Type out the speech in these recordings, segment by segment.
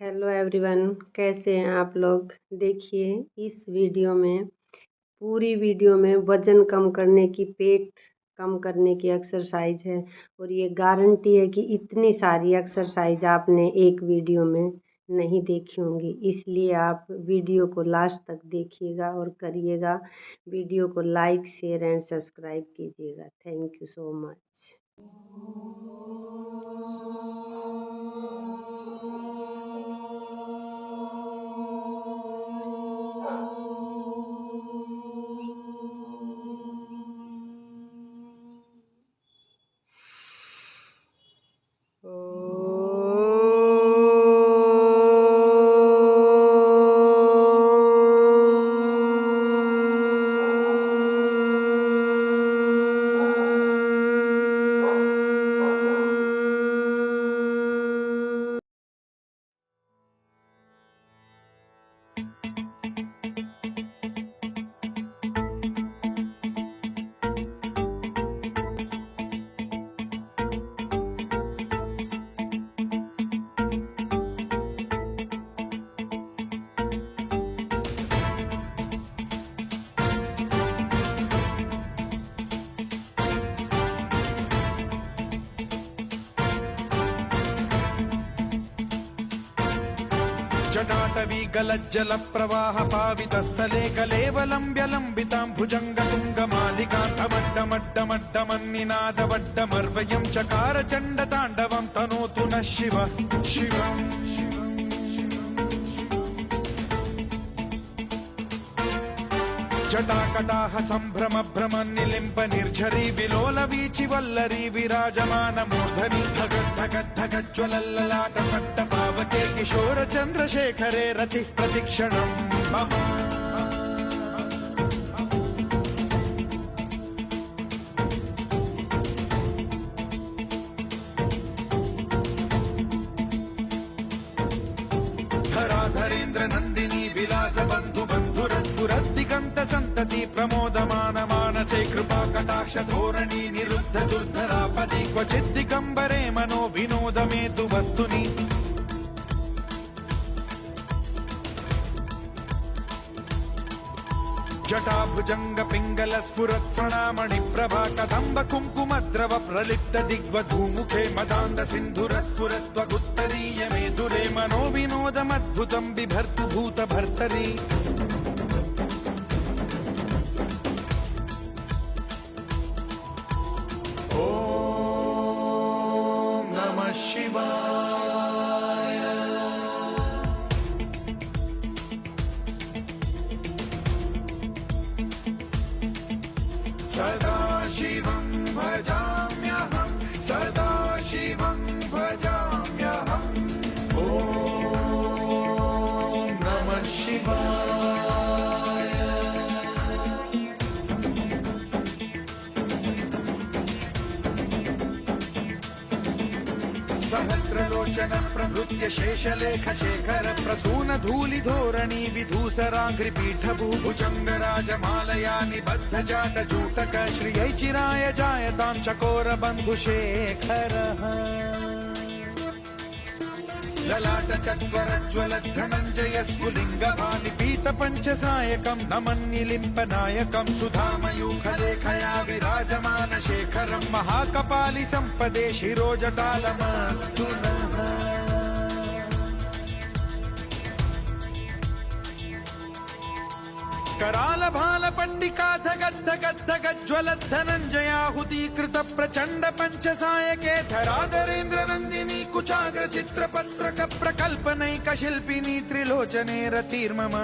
Hello everyone, कैसे हैं आप लोग। देखिए इस वीडियो में, पूरी वीडियो में वज़न कम करने की, पेट कम करने की एक्सरसाइज है। और ये गारंटी है कि इतनी सारी एक्सरसाइज आपने एक वीडियो में नहीं देखी होंगी, इसलिए आप वीडियो को लास्ट तक देखिएगा और करिएगा। वीडियो को लाइक, शेयर एंड सब्सक्राइब कीजिएगा। Thank you so much. जटाटवी गलज्जल प्रवाह पावितस्थले कलेवलम्ब्य लम्बितां भुजङ्गतुङ्गमालिकान्तमड्डमड्डमड्डमन्निनादवड्डमर्वयं चकार चण्डताण्डवं तनोतु नः शिवः शिवम् जटाकटाह सम्भ्रम भ्रम निलिम्ब निर्झरी विलोल वीचि वल्लरी विराजमान मूर्धनि धगद्धगद्धगज्ज्वलल्ललाट पट्ट पावके किशोर चन्द्रशेखरे रतिः प्रतिक्षणम् मम धराधरेन्द्र नन्दिनी विलास बन्धु बन्धुरस्फुरद्दिगन्त सन्तति प्रमोदमान मानसे कृपा कटाक्ष धोरणी निरुद्ध दुर्धरापदि क्वचिद्दिगम्बरे मनो विनोद मेतु वस्तुनि जटाभुजंग पिंगल स्फुरत् फणामणि प्रभा कदम्ब कुङ्कुमद्रव प्रलिप्त दिग्वधूमुखे मदान्द सिन्धुर स्फुरत्वगुत्तरीय मेधुरे मनो विनोदमद्भुतं बिभर्तु भूत भर्तरि ॐ नमः शिवाय। सदा शिवं भजाम्यहं सदा शिवं भजाम्यहम् ॐ नमः शिवाय। सहस्रलोचन प्रभृत्य शेषलेख शेखर प्रसून धूलि धोरणी विधूसराघ्रिपीठ भूभुजंग राजमालया निबद्ध जाट जूटक श्रियै चिराय जायतां चकोर बन्धु शेखरः ललाट चत्वरज्वलत् धनञ्जय स्फुलिङ्ग भानिपीत पञ्चसायकं नमन्निलिम्पनायकं सुधामयूखलेखया विराजमान शेखरं महाकपालि सम्पदे शिरोजटालमस्तु नः। कराल भाल पंडिका धगद्धगद्धगज्ज्वलत् धनञ्जयाहुतीकृत प्रचण्ड पञ्चसायके धराधरेन्द्र नन्दिनी कुचाग्र चित्रपत्रक प्रकल्पनैक शिल्पिनी त्रिलोचने रतिर्मम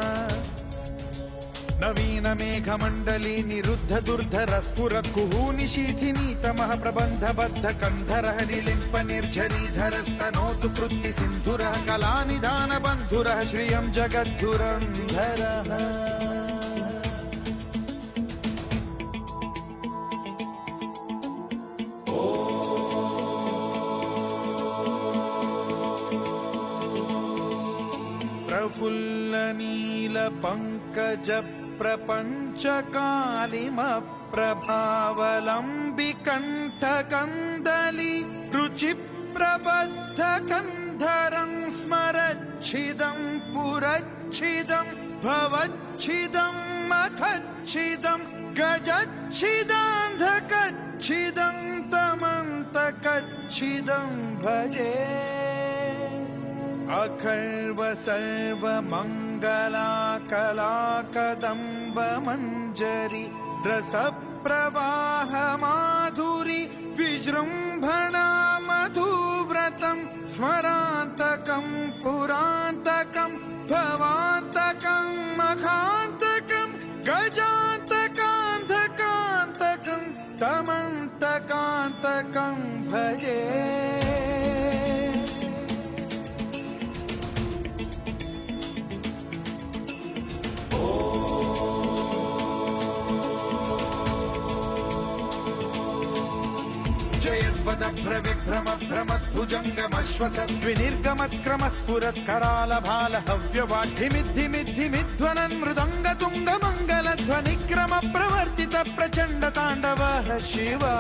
नवीन मेघमण्डली निरुद्ध दुर्धर स्फुरत् कुहूनिशीथिनी तमः प्रबन्धबद्ध कन्धरः निलिम्प निर्झरीधरस्तनोतु कृत्ति सिन्धुरः कलानिधान बन्धुरः श्रियं जगद्धुरन्धरः प्रफुल्ल नील पंकज प्रपंच कालिम प्रभावलंबि कंठ कंदली रुचि प्रबद्ध कंधरं स्मरत् जगच्छिदं पुरच्छिदं भवच्छिदं मखच्छिदं गजच्छिदान्धकच्छिदं तमन्तकच्छिदं भजे अखर्व सर्वमङ्गलाकलाकदम्ब मञ्जरी रसप्रवाह माधुरी विजृम्भणा मधुव्रतं स्मरान्तकं पुरान्तकं भवान्तकं मखान्तकं गजान्तकान्धकान्तकं तमन्तकान्तकं भजे जयद्वदभ्रविभ्रमभ्रमद्भुजङ्गमश्वसद्विनिर्गमत्क्रमस्फुरत्करालभालहव्यवाढ्यमिद्धिमिद्धिमिध्वनन् मृदङ्गतुङ्गमङ्गलध्वनिक्रमप्रवर्तितप्रचण्डताण्डवः शिवा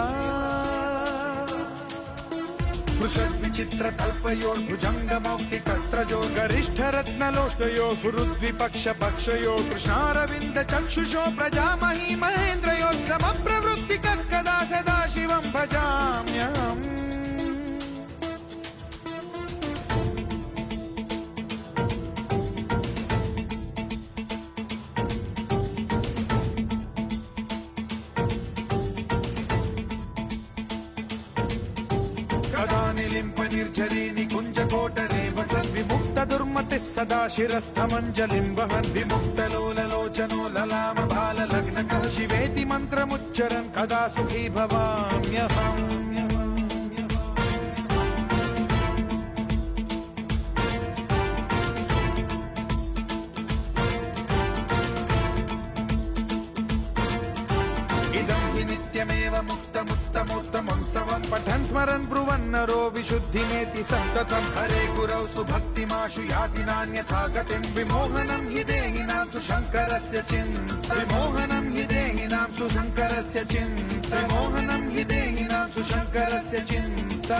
स्पृशद्विचित्रकल्पयोर्भुजङ्गमौक्तिकत्रजो गरिष्ठरत्नलोष्टयो फुरुद्विपक्षपक्षयो कृष्णारविन्दचक्षुषो प्रजामही महेन्द्रयो समप्रवृत्तिकः कदा सदा शिवं भजाम्यहम् निर्झरी निकुञ्जकोटरे वसद्विमुक्त दुर्मतिः सदा शिरस्थमञ्जलिं वहन् विमुक्तलोललोचनो ललाम भाललग्नकः शिवेति मन्त्रमुच्चरन् कदा सुखी भवाम्यहम् नित्यमेव मुक्तमुत्तमोत्तमं स्तवं पठन् स्मरन् ब्रुवन्नरो विशुद्धिमेति सन्ततं हरे गुरौ सुभक्तिमाशु याति नान्यथा गतिं विमोहनं हि देहिनां सुशङ्करस्य चिन्ता विमोहनं हि देहिनां सुशङ्करस्य चिन्ता विमोहनं हि देहिनां सुशङ्करस्य चिन्ता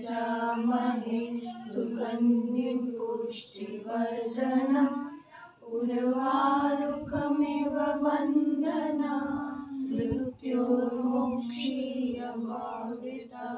यजामहे सुगन्धिं पुष्टिवर्धनम् उर्वारुकमिव वन्दना मृत्योर्मुक्षीयमामृता।